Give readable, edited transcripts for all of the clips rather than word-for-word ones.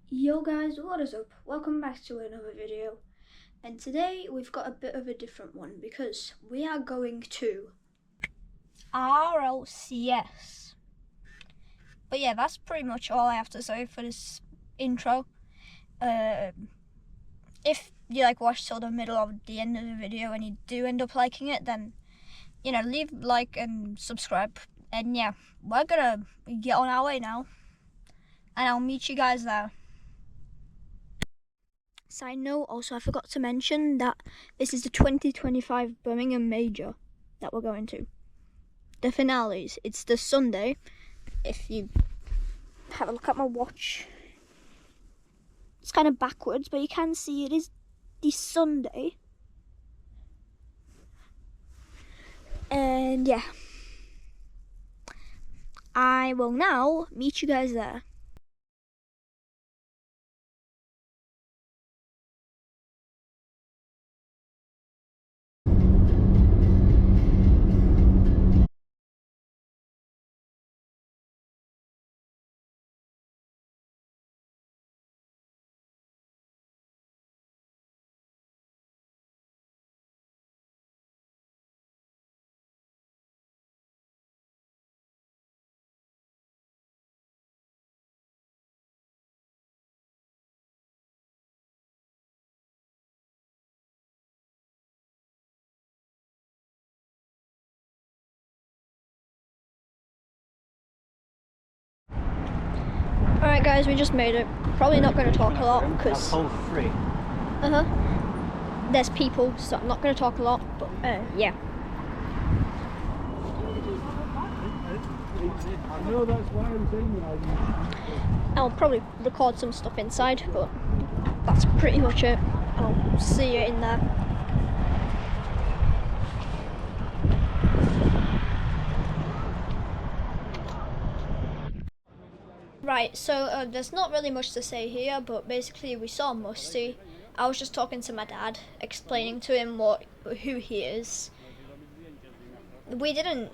Yo guys, what is up? Welcome back to another video, and today we've got a bit of a different one because we are going to RLCS. But yeah, that's pretty much all I have to say for this intro. If you watch till the middle of the end of the video and you do end up liking it, then leave a like and subscribe. And yeah, we're gonna get on our way now, and I'll meet you guys there. Side note, also I forgot to mention that this is the 2025 Birmingham Major that we're going to. The finales, it's the Sunday. If you have a look at my watch, it's kind of backwards, but you can see it is the Sunday. And yeah, I will now meet you guys there. Alright guys, we just made it. Probably not going to talk a lot because... Hole 3. There's people, so I'm not going to talk a lot, but yeah. I'll probably record some stuff inside, but that's pretty much it. I'll see you in there. Right, so there's not really much to say here, but basically we saw Musty. I was just talking to my dad, explaining to him who he is. We didn't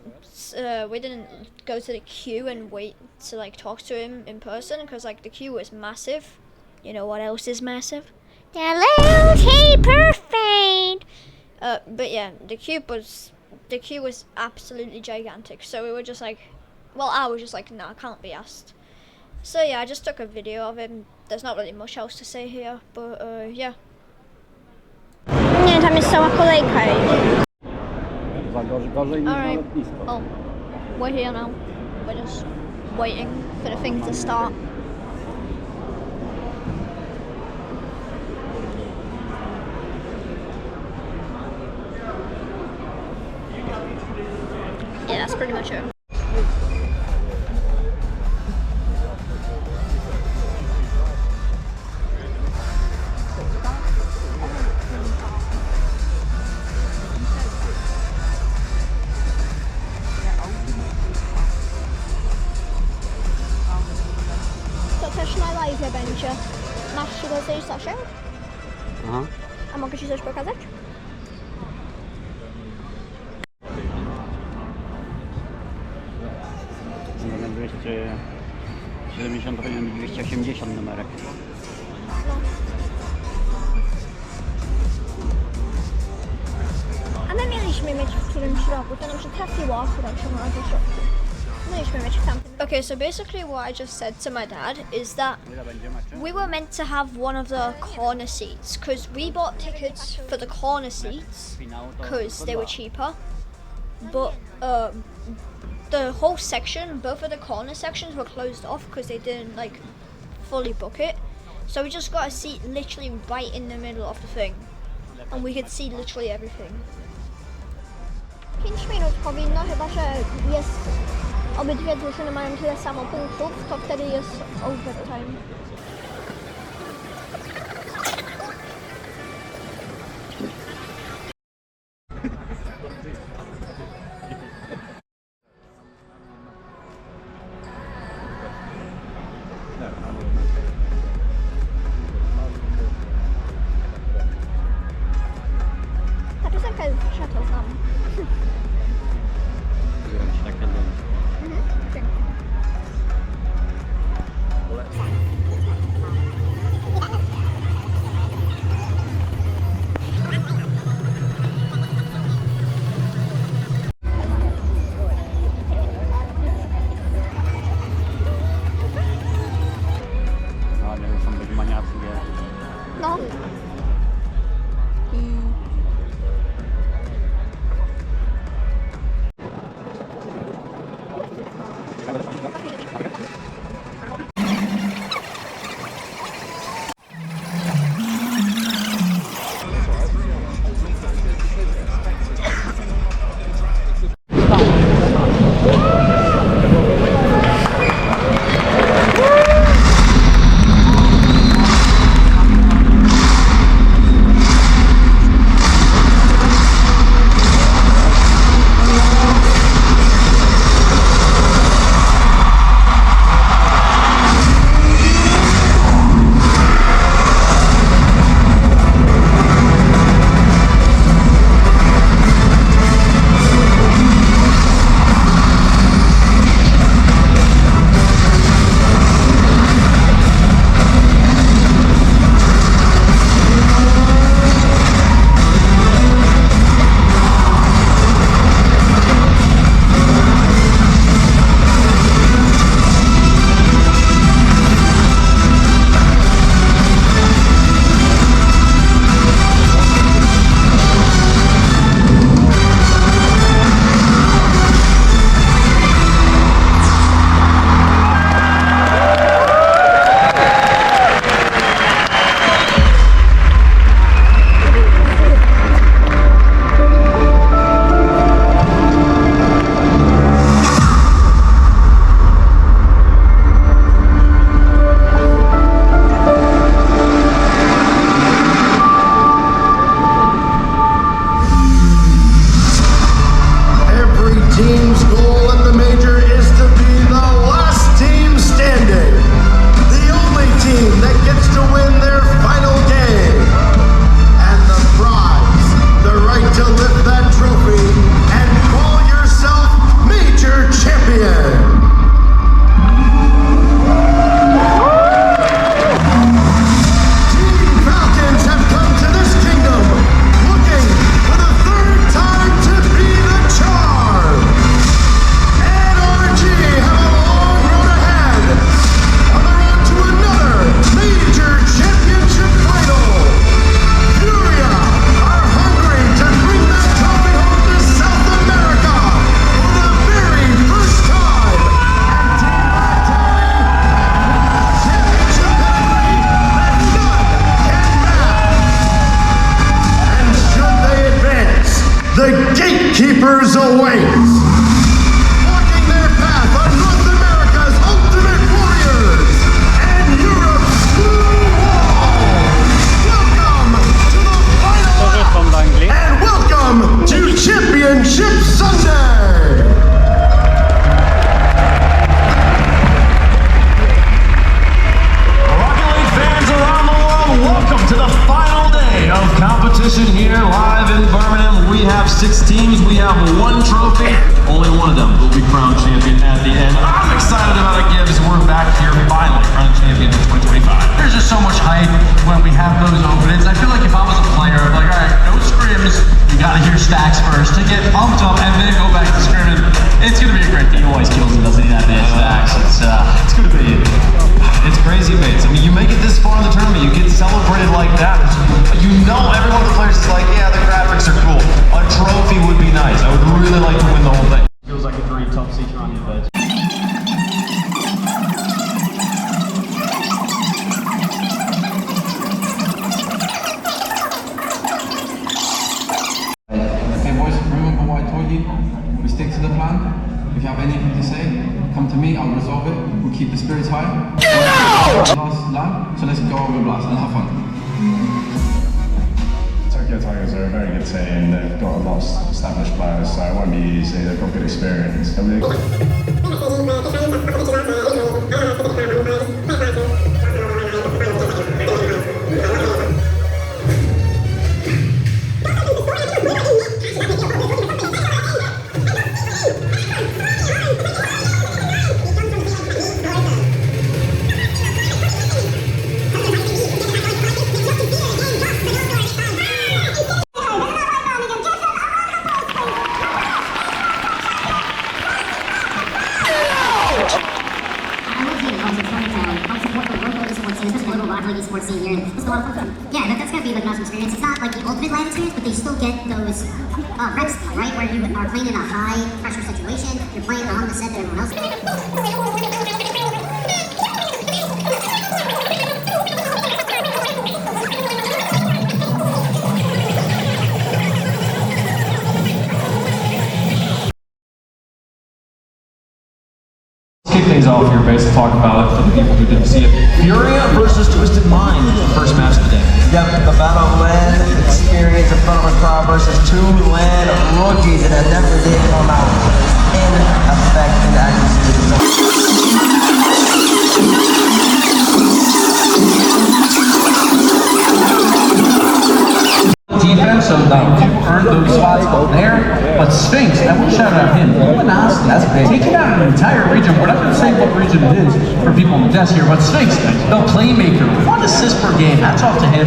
go to the queue and wait to talk to him in person because the queue was massive. You know what else is massive? The LLT Perfect. But yeah, the queue was absolutely gigantic. So we were just I was just no, I can't be asked. So yeah, I just took a video of him. There's not really much else to say here, but yeah. Nie, tam jest cała kolejka. Alright, well, we're here now. We're just waiting for the thing to start. Yeah, that's pretty much it. Też na live będzie. Masz się do tej Saszek? Aha. A mogę ci coś pokazać? Zamiast 270 to powinien być 280 numerek. No. A my mieliśmy mieć w którymś roku, to nam się trafiło akurat, że ma do środku. Mieliśmy mieć w tamtym. Okay, so basically what I just said to my dad is that we were meant to have one of the corner seats because we bought tickets for the corner seats because they were cheaper, but the whole section, both of the corner sections were closed off because they didn't fully book it. So we just got a seat literally right in the middle of the thing and we could see literally everything. 5 minut powinno, chyba że jest obydwie drużyny mają tyle samo punktów, to wtedy jest overtime. Ta piosenka jest, że to znam. Keepers awaits. Walking their path are North America's Ultimate Warriors and Europe's Blue Wall. Welcome to the final and welcome to Championship Sunday. Rocket League fans around the world, welcome to the final day of competition here live in Birmingham. We have 6 teams, we have 1 trophy. Only one of them will be crowned champion at the end. I'm excited about it, Gibbs. We're back here finally, crowned champion in 2025. There's just so much hype when we have those openings. I feel like if I was a player, I'd be like, all right, no scrims. You gotta hear stacks first to get pumped up and then go back to scrimming. It's gonna be a great thing. He always kills it, doesn't he? That man stacks. It's gonna be. It's crazy, mates. I mean, you make it this far in the tournament, you get celebrated like that. You know every one of the players is like, yeah, the graphics are cool. A trophy would be nice. I would really like to win the whole thing. Feels like a dream top secret on your bed. Okay boys, remember what I told you? We stick to the plan. If you have anything to say, come to me, I'll resolve it. We'll keep the spirits high. Last lap, so let's go over the blast and have fun. Tokyo Tigers are a very good team. They've got a lot of established players, so it won't be easy. They've got good experience. Yeah, that's gonna be like an awesome experience. It's not like the ultimate live experience, but they still get those reps, right? Where you are playing in a high pressure situation, you're playing on the set that everyone else Kick things off here, based to talk about it for the people who didn't see it. Furia versus Twisted Mind, the first match of the day. Yep, the battle of LAN experience in front of a crowd versus 2 LAN rookies, and that definitely did come out in effect in the action season. Defense, so they do earn those spots up there. But Sphinx, I will shout out him. Luminosity, that's big. Taking out an entire region. We're not going to say what region it is for people on the desk here, but Sphinx, the playmaker, 1 assist per game. Hats off to him.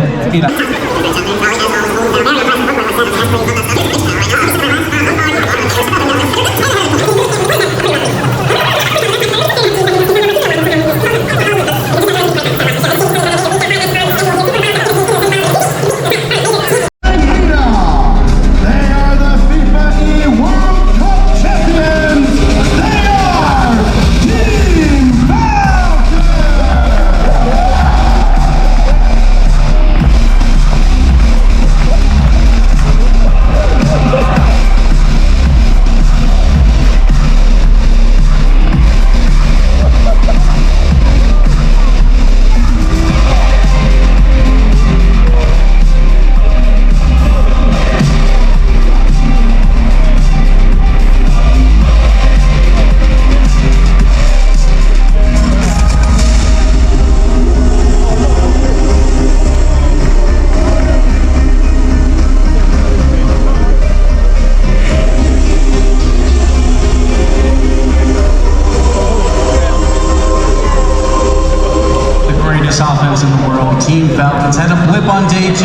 Offense in the world. Team Falcons had a blip on day 2,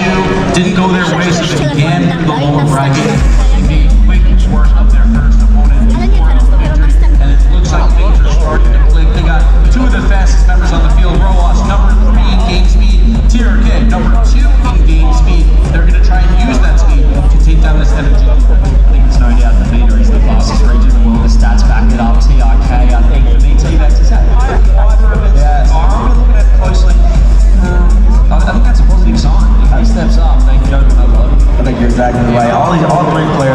didn't go their way, so they began through the lower bracket. They made quick work of their first opponent, and it looks like things are starting to click. They got 2 of the fastest members on the field. Roas, number 3 in game speed. TRK, number 2 in game speed. They're going to try and use that speed to take down this energy. I think it's no idea the leader is the fastest region in the world. The stats back it up. TRK, I think the main team is at 5 yes. Are we looking at it closely? I think that's a positive sign. If he steps up, they can go to another level. I think you're exactly right. All 3 players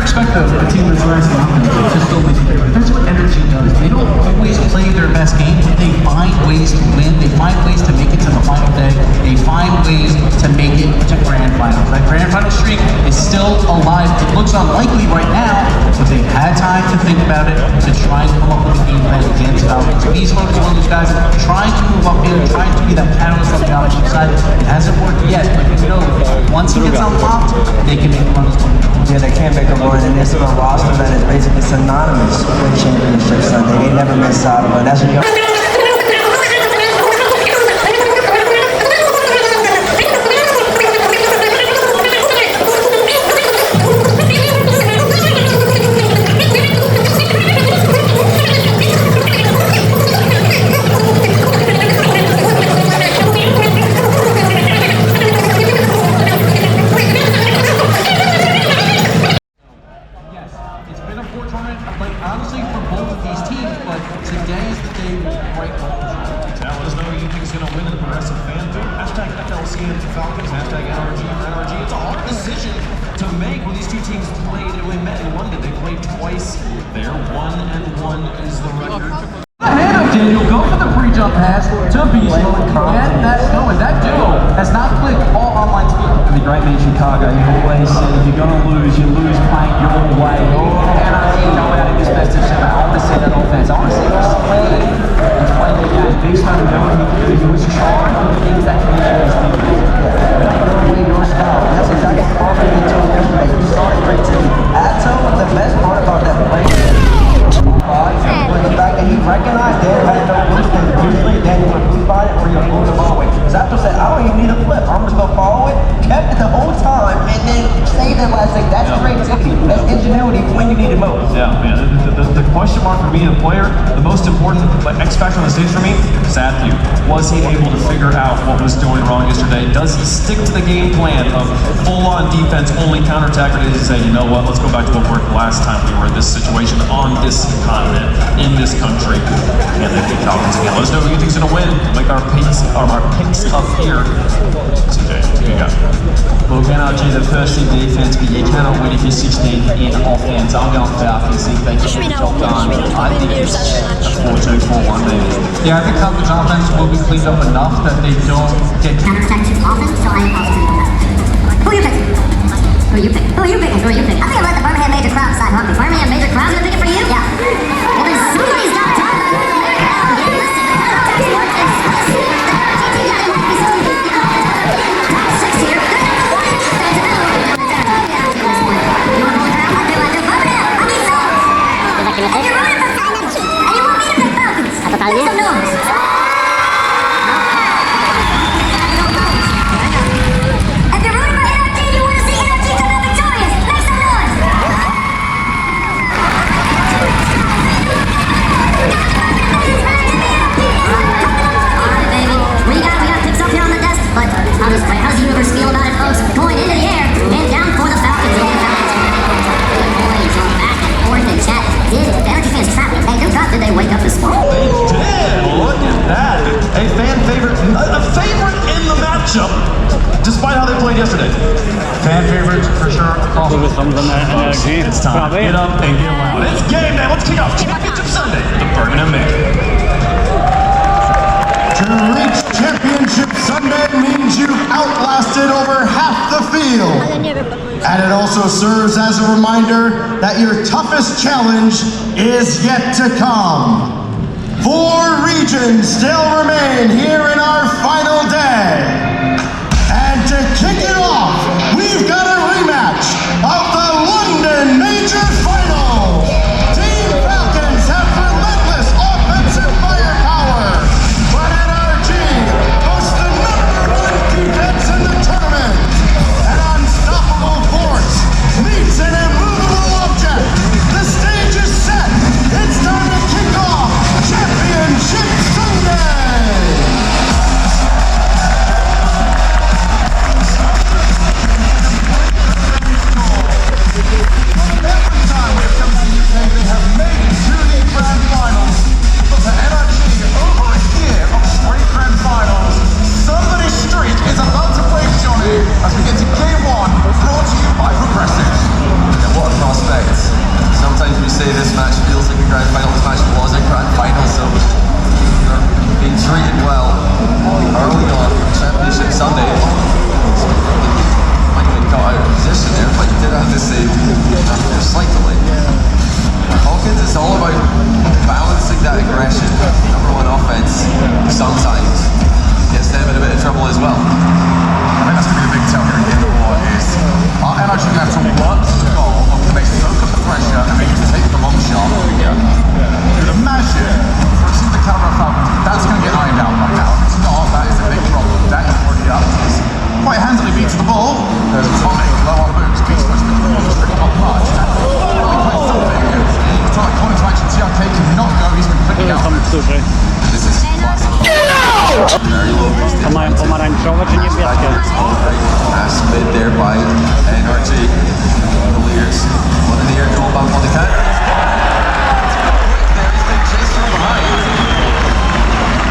never expect a team that's rising up and just always there. But that's what energy does. They don't always play their best games, but they find ways to win. They find ways to make it to the final day. They find ways to make it to grand finals. That grand final streak is still alive. It looks unlikely right now, but they've had time to think about it, to try and come up with a game plan against Falcons. Beast Mode is one of those guys trying to move up here, trying to be that catalyst on the opposite side. It hasn't worked yet, but you know, once he gets unlocked, they can make a run as well. Yeah, they can't make a run, and this is a roster that is basically synonymous with Championship Sunday. They never miss out on it. That's what you honestly, for both of these teams, but today is the day we'll break all the rules. Now let us know who you think is going to win in the progressive fan vote. Hashtag FLCS for Falcons, hashtag NRG for NRG. It's a hard decision to make when these two teams played and we met in London. They played twice there. 1-1 is the record. Hand up, Daniel. Go for the pre-jump pass to Beast Mode. Get that going. That duo has not clicked all online speed. The great man Chicago, he always said, if you're going to lose, you lose playing your way. And I didn't know how to do best of shit. I want to see that offense. I want to see this play. Let's play the game. Based on knowing he was charged with things that can be his play your style. That's exactly what you told yesterday. You saw it great too. Atto, the best part about that play was the fact that he recognized Dan had no boost, and usually Dan would boost by it or you move the ball away. Zato said, I don't even need a flip. I'm just gonna follow it, kept it the whole time, and then saved that last thing. That's creativity. That's ingenuity when you need it most. Yeah, man. The question mark for me, the player, the most important X factor on the stage for me is Matthew. Was he able to figure out what was going wrong yesterday? Does he stick to the game plan of full-on defense, only counterattack, or does he say, you know what, let's go back to what worked last time we were in this situation on this continent, in this country, and they beat Falcons again. Let us know who you think's going to win. Make our picks up here. CJ, who you got? Well, NRG, the first in defense, but you cannot win if you're 16th in offense. I'm going Falcons. See if they can get the job done. I think it's a 4-2, 4-1 maybe. Yeah, I think Falcons offense will be cleaned up enough that they don't get Counterattack chips offense, so I am positive. Who are you picking? Who are you picking? Who are you picking? Who are you picking? I think I'll let the Birmingham Major Crowd decide. Huh? The Birmingham Major Crowd's gonna pick it for you? Yeah. Well, then somebody's got time. How's the universe feel about it, folks? Going into the air and down for the Falcons. Back and forth in chat. Did Energy fans trap me? Hey, good God, did they wake up this morning? They did. Look at that. A fan favorite, a favorite in the matchup, despite how they played yesterday. Fan favorites for sure. It's time. Get up and get loud. It's game day. Let's kick off Championship Sunday. The Birmingham Major. To reach Championship Sunday means you've outlasted over half the field. And it also serves as a reminder that your toughest challenge is yet to come. 4 regions still remain here in our final day. And to kick it off, we've got a rematch of the London Major Final. Team Falcons have relentless offensive firepower, but NRG boasts the #1 defense in the tournament. An unstoppable force meets an immovable object. The stage is set. It's time to kick off Championship Sunday. gets the ball. There's Atomic, low on boots, Beast push the corner, strict top march. Atomic corner to action, TRK cannot go, he's completely out. This is very low. To mają pomarańczowe czy niebieskie? Pass mid there by NRG. The leaders. One in the air, draw back on the count. There he's been chased from behind.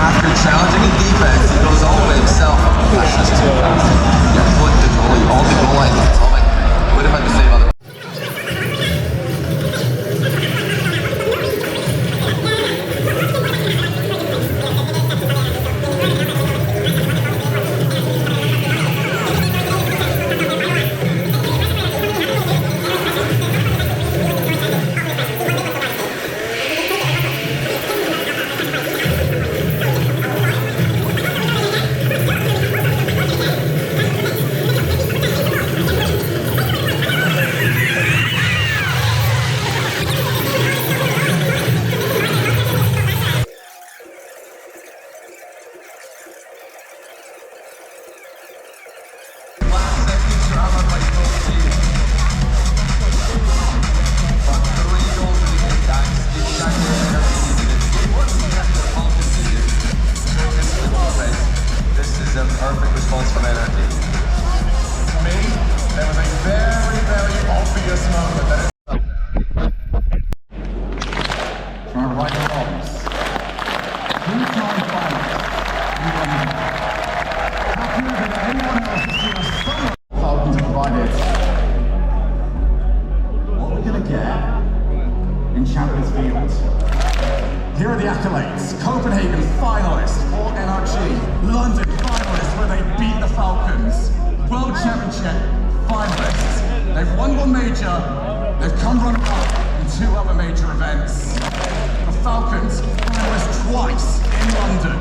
After challenging in defense, he goes all the way himself. That's just too fast. Yeah, put the goalie on the goal line. Atomic would have had to save other. Perfect response from energy. To me, there was a very, very obvious moment that try and right the wrongs. Who's trying to find it? How clear that anyone else has seen a stunner Falcons have provided? What we're going to get in Champions Field. Here are the accolades. Copenhagen finalists for NRG. London finalists where they beat the Falcons. World Championship finalists. They've won one major. They've come runner-up in two other major events. The Falcons finalists twice in London.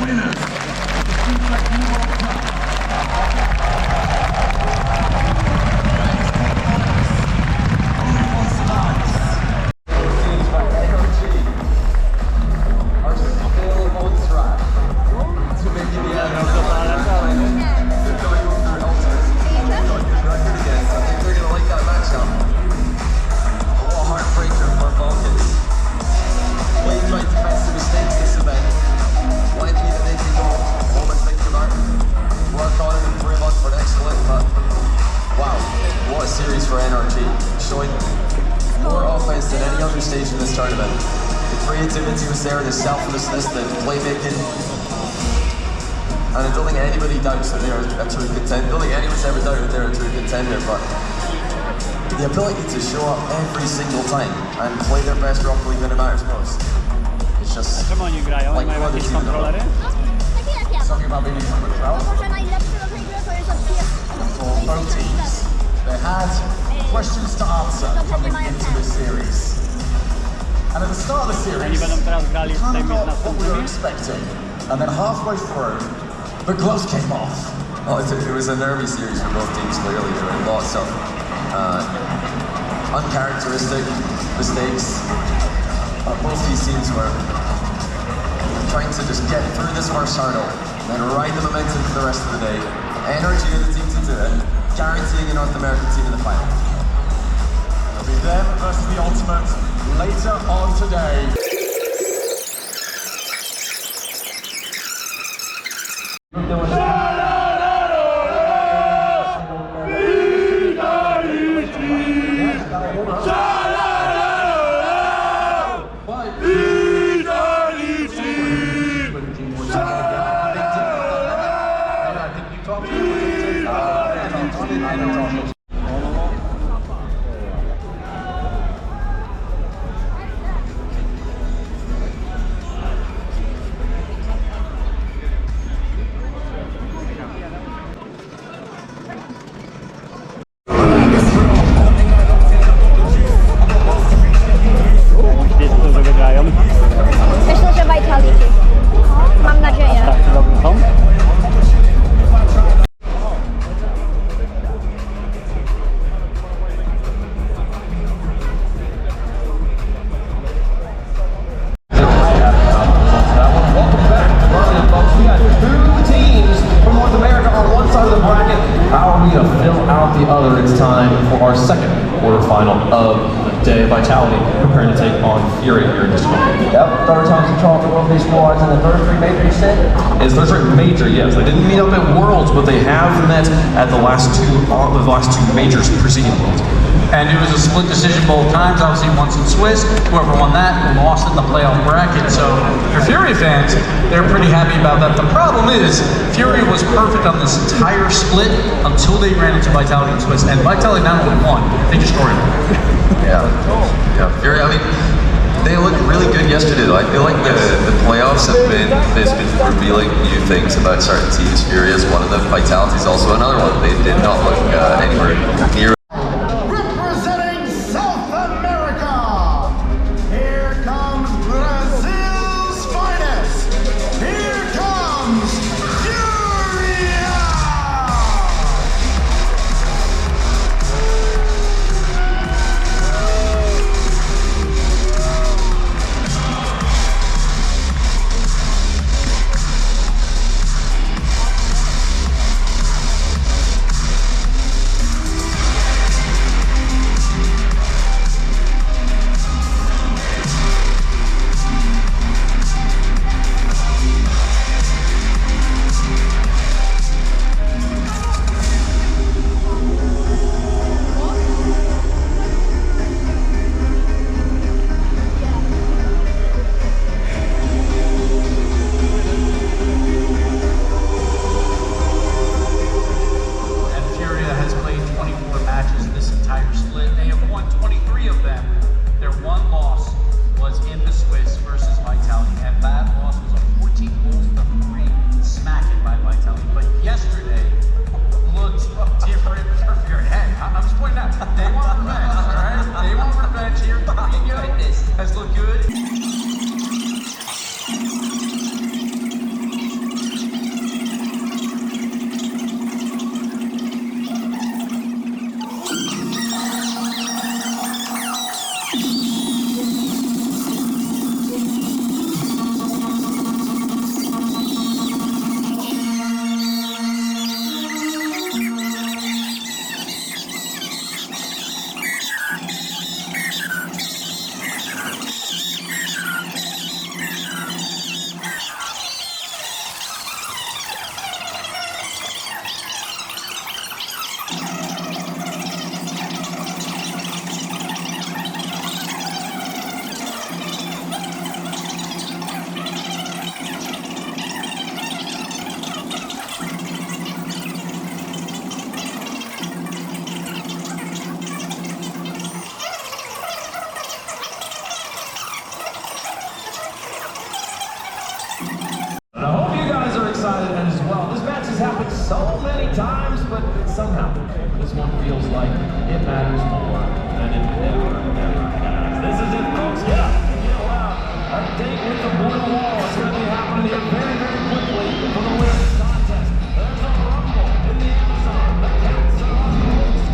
Winners of the FIFA World Cup. Only one survives. For NRG, showing more offense than any other stage in this tournament. The creativity was there, the selflessness, the playmaking, and I don't think anybody doubts that they're a true contender. I don't think anyone's ever doubted they're a true contender, but the ability to show up every single time and play their best rock league when it matters most. It's just Czemu oni grają? Oni mają jakieś kontrolery? Talking about being in the crowd. For both teams, they had questions to answer coming into this series. And at the start of the series, Oni będą teraz grali w kind tej of got what we were następnej. expecting. And then halfway through, the gloves came off. well, it was a nervy series for both teams, clearly. There were lots of uncharacteristic mistakes. Both these teams were trying to just get through this first hurdle and then ride the momentum for the rest of the day. Energy are the team to do it, guaranteeing a North American team in the final. It'll be them versus the Ultimate later on today. we gonna fill out the other, it's time for our second quarterfinal of the day. Vitality preparing to take on Fury here in just a moment. Yep, third time's the charm for both these squads in the third three major, you said? It's third straight major, yes. They didn't meet up at Worlds, but they have met at the last two majors preceding Worlds. And it was a split decision both times. Obviously, once in Swiss, whoever won that lost in the playoff bracket. So, for Fury fans, they're pretty happy about that. The problem is, Fury was perfect on this entire split until they ran into Vitality in Swiss. And Vitality not only won, they destroyed them. Yeah. Fury, I mean, they looked really good yesterday, though. I feel like the playoffs have been revealing new things about certain teams. Fury is one of them. Vitality is also another one. They did not look anywhere near. Representing South America, here comes Brazil's finest. Here comes Furia! so many times, but somehow this one feels like it matters more than it ever has. This is it, folks. Yeah. A date with the blue wall is going to be happening here very, very quickly for the winner of this contest. There's a rumble in the Amazon. The cats are on the ropes.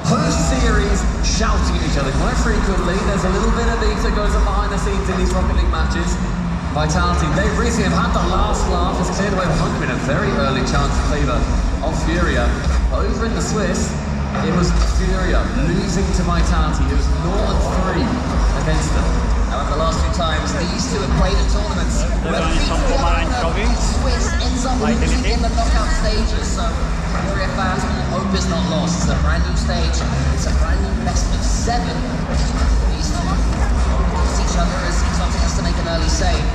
Post-series shouting at each other quite frequently. There's a little bit of beef that goes on behind the scenes in these Rocket League matches. Vitality, they recently have had the last laugh. It's cleared away with Hunkerman, a very early chance in favour of Furia. Over in the Swiss, it was Furia losing to Vitality. It was 0-3 against them. However, the last two times these two have played at tournaments, Swiss ends up losing in the knockout stages. So Furia fans, hope is not lost. It's a brand new stage. It's a brand new best of 7. These two against each other as Exotic has to make an early save.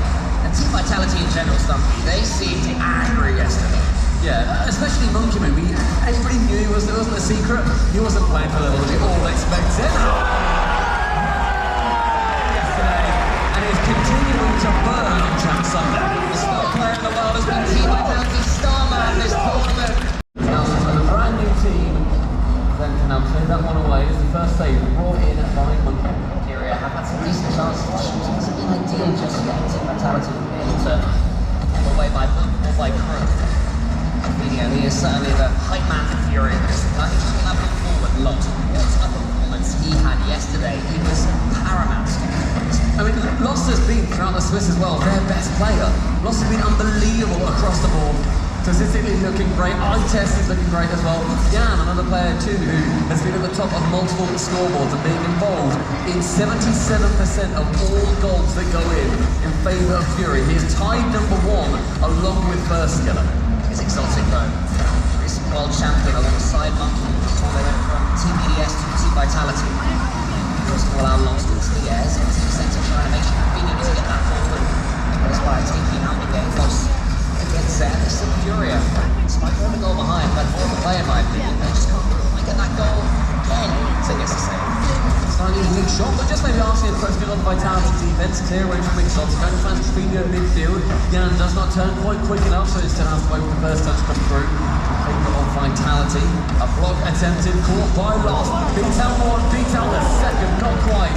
And Team Vitality in general, Stumpy, they seemed angry yesterday. Yeah, especially Monkeyman. Everybody knew it wasn't a secret. He wasn't playing for the level we all expected. Yesterday, and is continuing to burn on Champ Sunday. The star player in the world has been save that one away. It's the first save brought in by Monkey. Furia have had some decent chances to shoot. It hasn't been ideal just yet. Team Vitality able to pull away by Boom or by Crew. He is certainly the hype man for Fury. This guy who's just been able to forward a lot. What a performance he had yesterday. He was paramount. I mean, Lost has been, throughout the Swiss as well, their best player. Lost has been unbelievable across the board. Statistically looking great, eye test is looking great as well. Jan, another player too, who has been at the top of multiple scoreboards and being involved in 77% of all goals that go in favour of Fury. He is tied #1 along with First Skiller. It's exotic though. Recent world champion alongside Monkey before they went from Team EDS to Team Vitality. First of all, our Lost into the airs, into the centre, trying to make sure convenient to get that forward. That's why taking out the game Lost against this Furia. Despite throwing the goal behind, but for the play in my opinion, they just can't quite get that goal again. So I guess to say. Slightly weak shot, but just maybe asking a question on Vitality defense, clear away from weak shots. Going to find Trevino in midfield. Jan does not turn quite quick enough, so instead has to wait for the first touch to come through. Favour of Vitality. A block attempted, caught by Lost. Beats out one, beats out the second, not quite.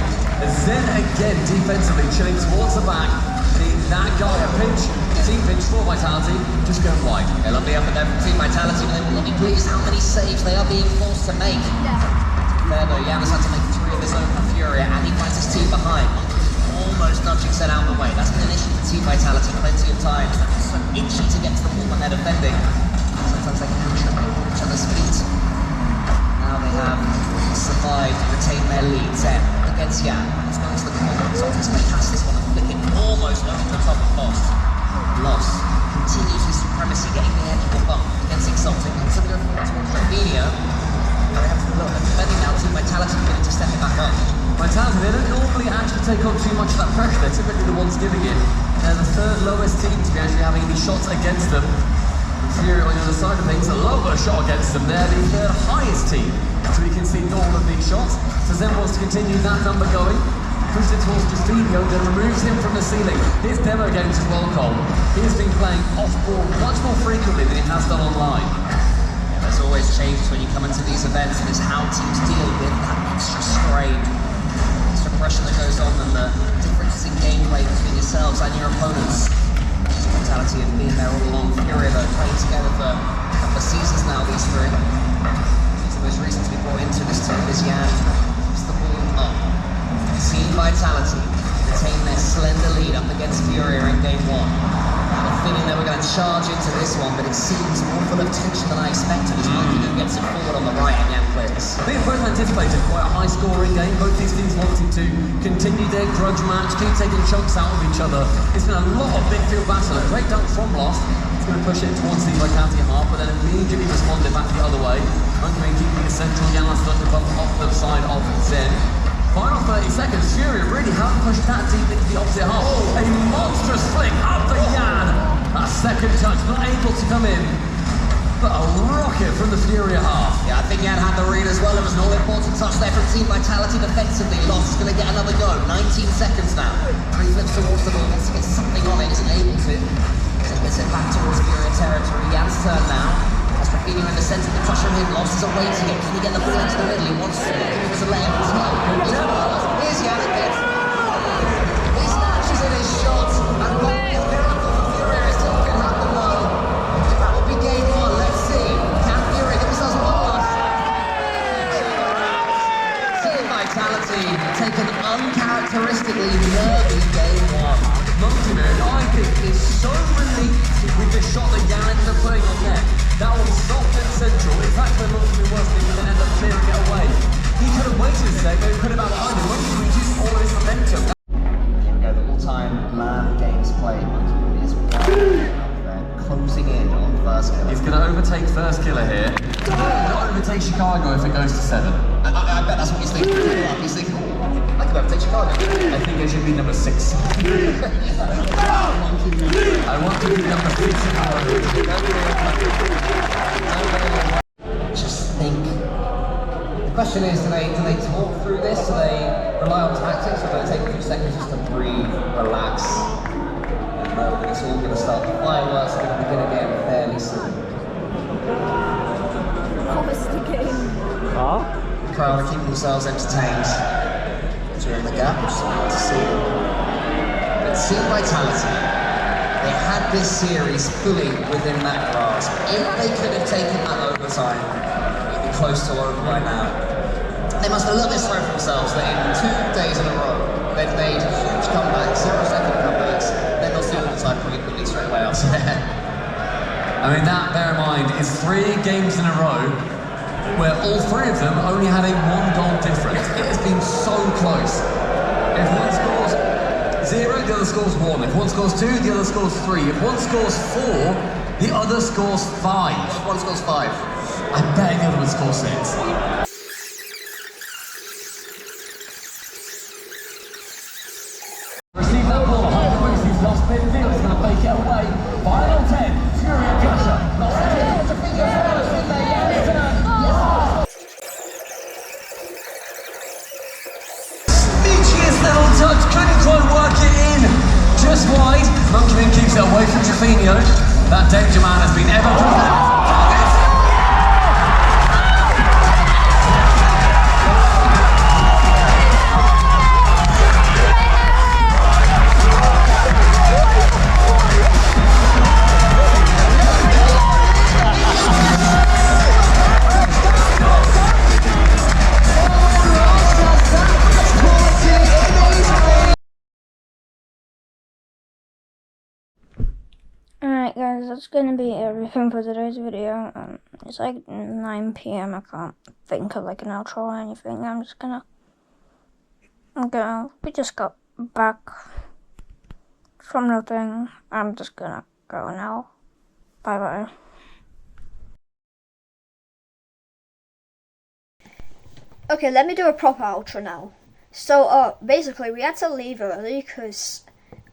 Zen again defensively, chilling towards the back. That guy, a pinch, team pinch for Vitality, just going wide. Yeah, lovely up and down from Team Vitality, but they will be pleased how many saves they are being forced to make. There though, Jan has had to make 3 of his own for Furia, and he finds his team behind. Almost nudging Zen out of the way. That's been an issue for Team Vitality plenty of times. They're so itchy to get to the ball when they're defending. Sometimes they can trip over each other's feet. Now they have survived, retained their lead. Zen against Jan. It's going to the corner. It's fantastic one. Flicking almost over the top of Lost. Lost continues his supremacy, getting the edge of the bump against Exotic. So we go forward towards Trevino. They have to look. Defending now Team Vitality willing to step it back up. Vitality, they don't normally actually take on too much of that pressure. They're typically the ones giving it. They're the 3rd lowest team to be actually having any shots against them. Fury on the other side of things, a lower shot against them. They're the 3rd highest team to be conceding all of these shots. So Zen wants to continue that number going. Pushed it towards Justino, then removes him from the ceiling. His demo games as well, Cole. He has been playing off-ball much more frequently than he has done online. Yeah, there's always changes when you come into these events, and it's how teams deal with that extra strain, extra pressure that goes on, and the differences in gameplay between yourselves and your opponents. Vitality have been there all along. Fury though, playing together for a couple of seasons now, these 3. It's the most recent to be brought into this team is Jan. Keeps the ball up. Team Vitality retain their slender lead up against Furia in game 1. I had a feeling they were going to charge into this one, but it seems more full of tension than I expected as Monkey who gets it forward on the right and Jan clears. They both anticipated quite a high scoring game. Both these teams wanting to continue their grudge match, keep taking chunks out of each other. It's been a lot of midfield battle. A great dunk from Lost. It's going to push it towards the Vitality half, but then immediately responded back the other way. Monkey keeping it central. Jan has done the bump off the side of Zen. Final 30 seconds, Fury really haven't pushed that deep into the opposite half. A monstrous flick up the Jan. That second touch not able to come in, but a rocket from the Fury half. Yeah, I think Jan had the read as well. It was an all-important touch there from Team Vitality defensively. Lost is going to get another go. 19 seconds now. 3 flips towards the ball, wants to get something on it, isn't able to. So he gets it back towards Fury territory. Jan's turn now. As Trevino in the centre, the pressure on him. Lost is awaiting it. Can he get the ball into the middle? He wants to let him go. Here's Jan again. He snatches in his shot. And Fury is still going to happen though. That will be game 1. Let's see. Can Fury get themselves one last? Team Vitality take an uncharacteristically nervy game 1. Monkey Man, I think, is so relieved with the shot that Jan ended up putting on net. That was soft and central. In fact, when Monkey was thinking they ended up clearing it away. He could have waited a sec, but he could have out behind him. Monkey reduced all of his momentum. Here we go, the all-time man games played. Monkey is closing in on First Killer. He's going to overtake First Killer here. Not overtake Chicago if it goes to 7. I bet that's what he's thinking. He's thinking, I could overtake Chicago. I think it should be number 6. I want to be number 6 Chicago. Just think. The question is, do they talk through this? Do they rely on tactics, or do they take a few seconds just to breathe, relax, and know that it's all going to start? The fireworks are going to begin again fairly soon. Promise the game. Huh? crowd are keeping themselves entertained during the gap, which is nice to see. But Team Vitality, they had this series fully within that grasp. If they could have taken that overtime, it would be close to over right now. They must be a little bit sorry for themselves that in 2 days in a row, they've made huge comebacks, 0-second comebacks, then they'll see overtime probably quickly straight away after that. I mean, that, bear in mind, is 3 games in a row where all 3 of them only had a 1-goal difference. It has been so close. If one scores 0, the other scores 1. If one scores 2, the other scores 3. If one scores 4, the other scores 5. If one scores 5. I bet the other one scores 6. Receive that ball, high the he's lost midfield, he's going to fake it away. Final 10, Fury and Pressure. Lost the kick, to figure first in there, Sneakiest little touch, couldn't quite work it in. Just wide, Monkeyman keeps it away from Trevino. That danger man has been ever present. Alright guys, that's gonna be everything for today's video. It's like 9 PM, I can't think of like an outro or anything. We just got back from nothing. I'm just gonna go now. Bye bye. Okay, let me do a proper outro now. So, basically we had to leave early because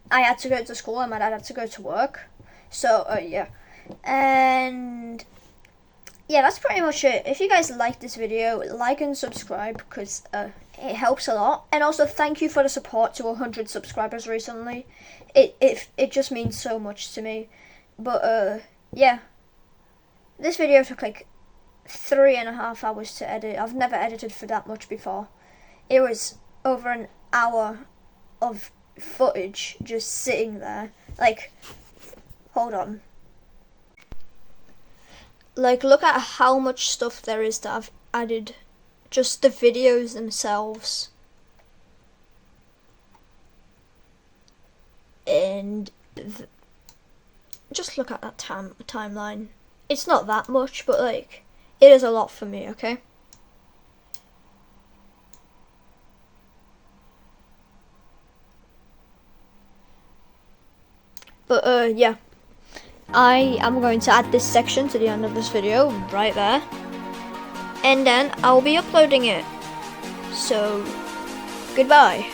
I had to go to school and my dad had to go to work. So, yeah. And yeah, that's pretty much it. If you guys like this video, like and subscribe because it helps a lot. And also, thank you for the support to 100 subscribers recently. It just means so much to me. But, yeah. This video took like 3.5 hours to edit. I've never edited for that much before. It was over an hour of footage just sitting there. Like, hold on. Like, look at how much stuff there is that I've added. Just the videos themselves. And just look at that timeline. It's not that much, but like, it is a lot for me, okay? But yeah. I am going to add this section to the end of this video, right there. And then I'll be uploading it. So, goodbye.